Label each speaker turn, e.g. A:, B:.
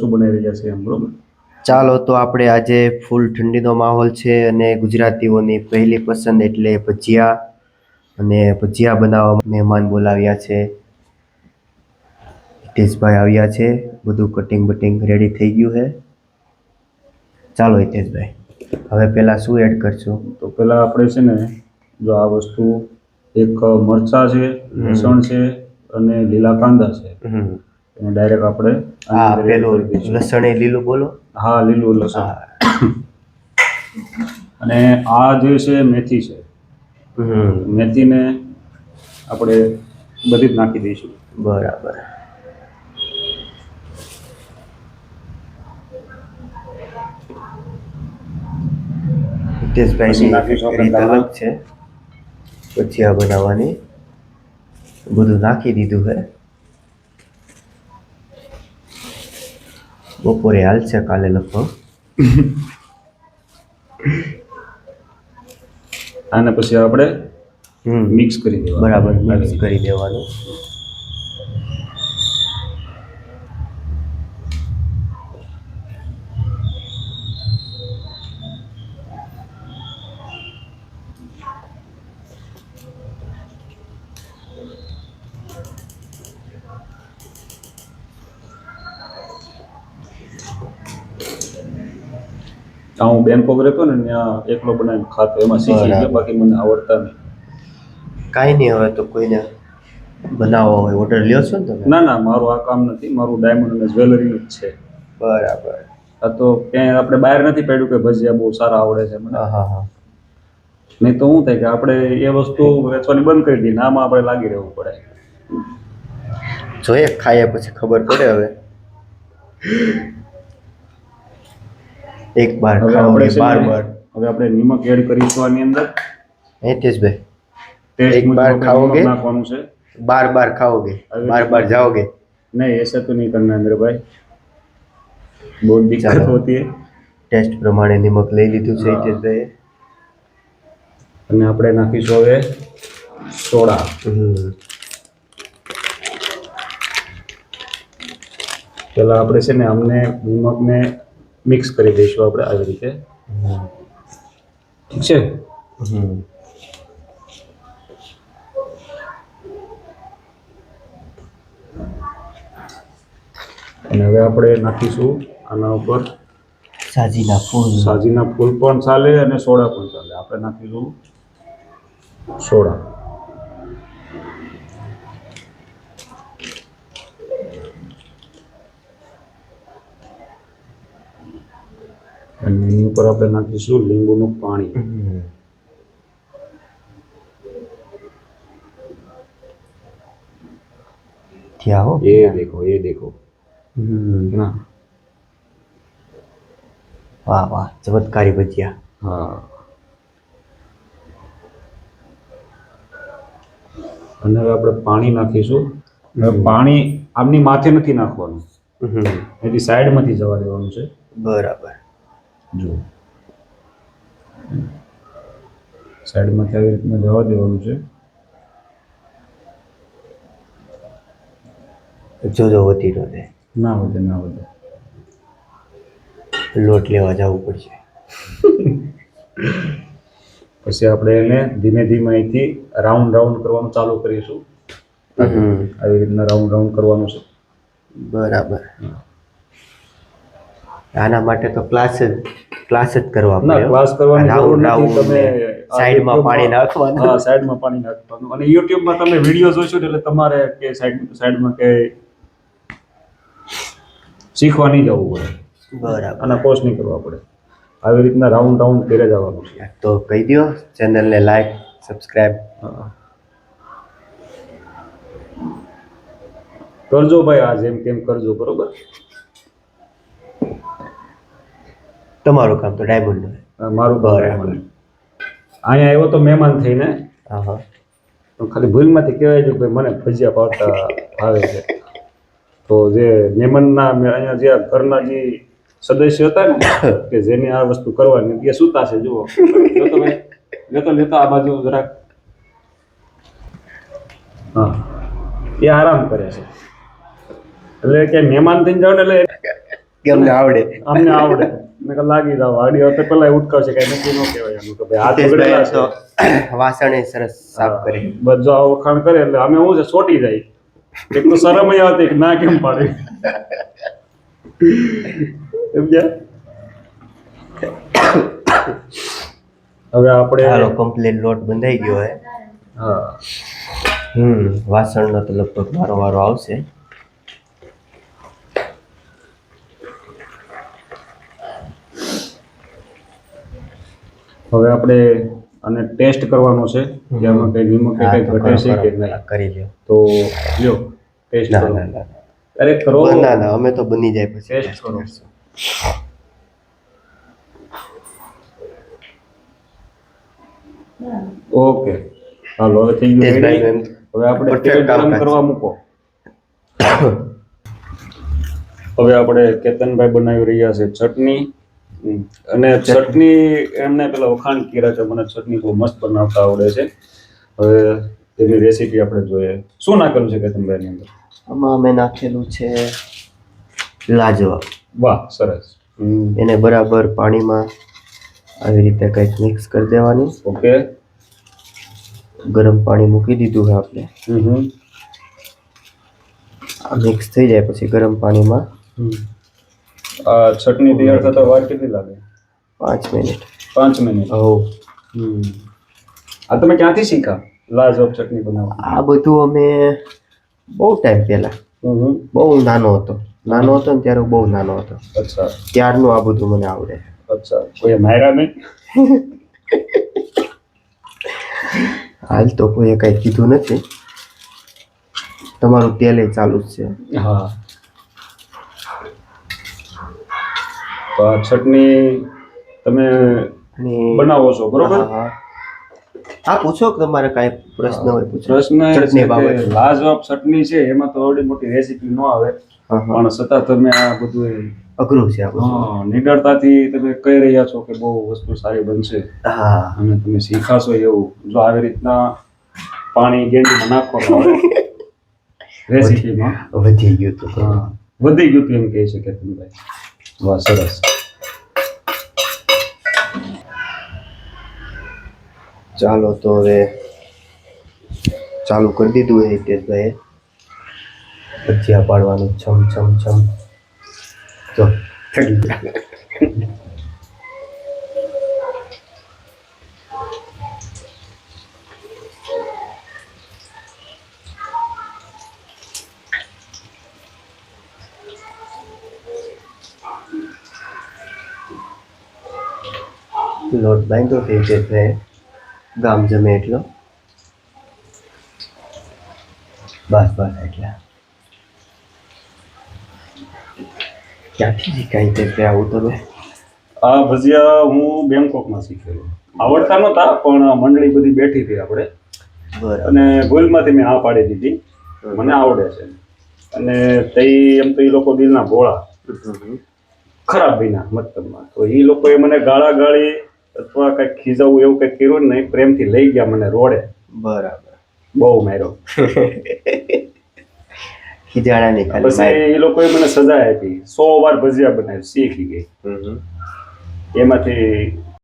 A: શું બનાવી રહ્યા છે એમ બરોબર.
B: ચાલો તો આપણે આજે ફૂલ ઠંડીનો માહોલ છે અને ગુજરાતીઓની પહેલી પસંદ એટલે ભજીયા અને ભજીયા બનાવવા મહેમાન બોલાવ્યા છે. હિતેશભાઈ આવ્યા છે, બધું કટિંગ બટિંગ રેડી થઈ ગયું છે. ચાલો હિતેશભાઈ, હવે પેલા શું એડ કરશું?
A: તો પેલા આપણે છે ને જો આ વસ્તુ એક મરચા છે, લસણ છે અને લીલા કાંદા છે. એને ડાયરેક્ટ આપણે
B: હા, પેલું લસણ એ લીલું બોલો.
A: હા, લીલું લસણ. અને આ જે છે મેથી છે. મેથીને આપણે બધી જ નાખી દઈશું.
B: બરાબર. હિતેશભાઈની રીત અલગ છે ભજીયા બનાવવાની. બધું નાખી દીધું છે. બપોરે હાલશે કાલે લગભગ.
A: આને પછી આપણે મિક્સ કરી દેવાનું.
B: બરાબર, મિક્સ કરી દેવાનું.
A: હું બેંકોક રહેતો ને ત્યાં એકલો બનાવીને ખાતો, એમાં શીખી ગયો, બાકી મને આવડતા નહીં.
B: કાંઈ નહીં, હવે તો કોઈને બનાવવો હોય ઓર્ડર લ્યો છો ને તમે?
A: ના ના, મારું આ કામ નથી, મારું ડાયમંડ અને જ્વેલરીનું જ છે.
B: બરાબર.
A: આ તો ક્યાંય આપણે બહાર નથી પડ્યું કે ભજીયા બહુ સારા આવડે છે મને.
B: હા.
A: નહીં તો શું થાય કે આપણે એ વસ્તુ વેચવાની બંધ કરી દઈએ, આમાં આપણે લાગી રહેવું પડે.
B: જોઈએ ખાઈએ પછી ખબર પડે. હવે એક બાર ખાઓગે બાર બાર.
A: હવે આપણે નિમક એડ કરીશું આની અંદર.
B: હિતેશભાઈ, એક બાર ખાओगे
A: નાખવાનું છે,
B: बार बार खाओगे, बार बार जाओगे.
A: नहीं, ऐसा तो नहीं करना है मेरे भाई, बहुत दिक्कत होती है.
B: ટેસ્ટ પ્રમાણે નિમક લઈ લીધું છે હિતેશભાઈ.
A: અને આપણે નાખીશું હવે સોડા. પેલા આપણે છે ને અમને નિમકને મિક્સ કરી દઈશું આપણે આવી રીતે. ઠીક છે. અને હવે આપણે નાખીશું આના ઉપર
B: સાજીના ફૂલ.
A: સાજીના ફૂલ પણ ચાલે અને સોડા પણ ચાલે. આપણે નાખીશું સોડા. અને એની ઉપર આપણે નાખીશું લીંબુનું પાણી. ये देखो, ये देखो. ना,
B: વાહ વાહ, ચમત્કારી ભજીયા.
A: હા. અને હવે આપણે પાણી નાખીશું. પાણી આમની માથે નથી નાખવાનું, એની સાઈડમાંથી જવા દેવાનું છે.
B: બરાબર.
A: જો સાઈડમાંથી આવી રીતના જવા દેવાનું છે.
B: જોજો વધી ન જાય.
A: ના વધે, ના વધે.
B: લોટ લેવા જવું પડશે.
A: પછી આપણે એને ધીમે ધીમે અહીંથી રાઉન્ડ રાઉન્ડ કરવાનું ચાલુ કરીશું. આવી રીતના રાઉન્ડ રાઉન્ડ કરવાનું છે.
B: બરાબર. આના માટે તો ક્લાસ જ કરવા પડે.
A: ના, ક્લાસ કરવાની જરૂર નથી. તમે
B: સાઈડમાં પાણી નાખવાનું.
A: હા, સાઈડમાં પાણી નાખવાનું. અને યુટ્યુબમાં તમે વિડીયો જોશો એટલે તમારે કે સાઈડમાં કે શીખવા નહીં જવું પડે.
B: બરાબર.
A: આના કોર્સ નહીં કરવા પડે. આવી રીતના રાઉન્ડ રાઉન્ડ કરે જવાનું છે.
B: તો કહી દો ચેનલને લાઈક, સબસ્ક્રાઇબ
A: કરજો ભાઈ. આ જેમ તેમ કરજો, બરોબર.
B: તમારું કામ તો ડાયમંડ.
A: મારું બરાબર. અહીંયા આવ્યો તો મહેમાન થઈને.
B: હા.
A: તો ખાલી ભૂલમાંથી કહેવાય છે કે મને ભજીયા પાવતા આવે છે. તો જે મહેમાનના અહીંયા જે ઘરના જે સદસ્ય હતા ને કે જેને આ વસ્તુ કરવાની એ સૂતા છે. જુઓ, લેતો ભાઈ, લેતો આ બાજુ જરાક. હા, એ આરામ કરે છે. એટલે કે મહેમાન થઈને જાવ ને એટલે
B: કે અમને આવડે.
A: અમને આવડે. મેં કહ્યું લાગી જાવ આડી વખતે પેલા ઉઠકાવશે કઈ નક્કી ન કહેવાય એનું કે ભાઈ હાથ બગડેલા
B: હિતેશભાઈ
A: છે.
B: તો વાસણે સરસ સાફ કરે.
A: બધો આ વખાણ કરે એટલે અમે શું છે ચોટી જાય એક તો શરમ ય આવતી કે ના કેમ પાડે સમજ્યા? હવે આપણે
B: હાલો કમ્પ્લીટ લોટ બંધાઈ ગયો હે.
A: હા
B: વાસણનો તો લગભગ મારો વારો આવશે.
A: હવે આપણે આને ટેસ્ટ કરવાનો છે કે આમાં કઈ નિમક કે કઈ ઘટે છે કે નહીં.
B: કરી લ્યો.
A: તો લ્યો ટેસ્ટ
B: ના
A: કરો.
B: ના ના
A: અરે કરો
B: ના ના અમે તો બની જાય પછી
A: ટેસ્ટ કરો. ઓકે હાલો હવે થઈ ગયું
B: હિતેશભાઈ
A: ready.
B: એમ
A: હવે આપણે
B: perfect
A: તેલ ગરમ
B: કામકાજ.
A: કરવા મૂકો. હવે આપણે કેતનભાઈ બનાવી રહ્યા છે ચટણી. અને ચટણી એમને પેલા વખાણ કર્યા છે મને ચટણી બહુ મસ્ત બનાવતા આવડે છે. હવે તેની રેસીપી આપણે જોઈએ. શું નાખેલું છે કેતનભાઈ ની અંદર?
B: આમાં અમે નાખેલું છે લાજવા.
A: વાહ સરસ.
B: એને બરાબર પાણીમાં આવી રીતે કંઈક મિક્સ કરી દેવાની.
A: ઓકે.
B: ગરમ પાણી મૂકી દીધું છે આપણે. આ મિક્સ થઈ જાય પછી ગરમ પાણીમાં
A: આ ચટણી તૈયાર થતા વાર કેટલી લાગે?
B: 5 મિનિટ.
A: 5 મિનિટ.
B: હો
A: આ તમે ક્યાંથી શીખા લાજવાબ ચટણી બનાવવા?
B: આ બધું અમે બહુ ટાઈમ પહેલા બહુ નાનો હતો ને ત્યારે હું બહુ નાનો હતો
A: અચ્છા
B: ત્યારનું આ બધું મને આવડે.
A: અચ્છા કોઈ માયરા નહીં?
B: હાલ તો કોઈએ કઈ કીધું નથી. તમારું તેલ ચાલુ જ છે.
A: હા તો આ ચટણી તમે
B: અને
A: બનાવો છો બરોબર?
B: હા, હા. હા પૂછો કે તમારે કાંઈ પ્રશ્ન હોય પૂછો.
A: પ્રશ્ન એ
B: ચટણી
A: છે
B: બાબતે.
A: કે લાજવાબ ચટણી છે એમાં તો આવડી મોટી રેસીપી ન આવે
B: હા, હા.
A: પણ છતાં તમે આ બધું
B: અઘરું છે આ બધું.
A: નિડરતાથી તમે કહી રહ્યા છો કે બહુ વસ્તુ સારી બનશે
B: હા
A: અને તમે શીખાશો એવું. જો આવી રીતના પાણી ગેંડીમાં નાખવાનું આવે રેસીપીમાં
B: વધી ગયું હતું.
A: હા વધી ગયું હતું એમ કહી શકે તમે ભાઈ. વાહ સરસ.
B: ચાલો તો હવે ચાલુ કરી દીધું એ હિતેશભાઈએ ભજીયા પાડવાનું. છમ છમ છમ તો લોટ બાંધ્યો છે હિતેશભાઈએ ગામ જમે એટલો. બસ બસ એટલા. ક્યાંથી શીખાય તે આવું તમે?
A: આ ભજીયા હું બેંકોકમાં શીખેલો. આવડતા નહોતા પણ મંડળી બધી બેઠી હતી આપણે
B: બરાબર.
A: અને ભૂલમાંથી મેં આ પાડી દીધી. મને આવડે છે અને તઈ એમ તો એ લોકો દિલના ભોળા ખરાબ વિના મતલબમાં. તો એ લોકોએ મને ગાળા ગાળી અથવા કંઈક ખીજાવું એવું કંઈક કર્યું જ નહીં. પ્રેમથી લઈ ગયા મને રોડે.
B: બરાબર.
A: બહુ માર્યો.
B: ખીજાણાની ખાલી
A: પછી એ લોકોએ મને સજા આપી. 100 વાર ભજીયા બનાવી શીખી ગઈ. એમાંથી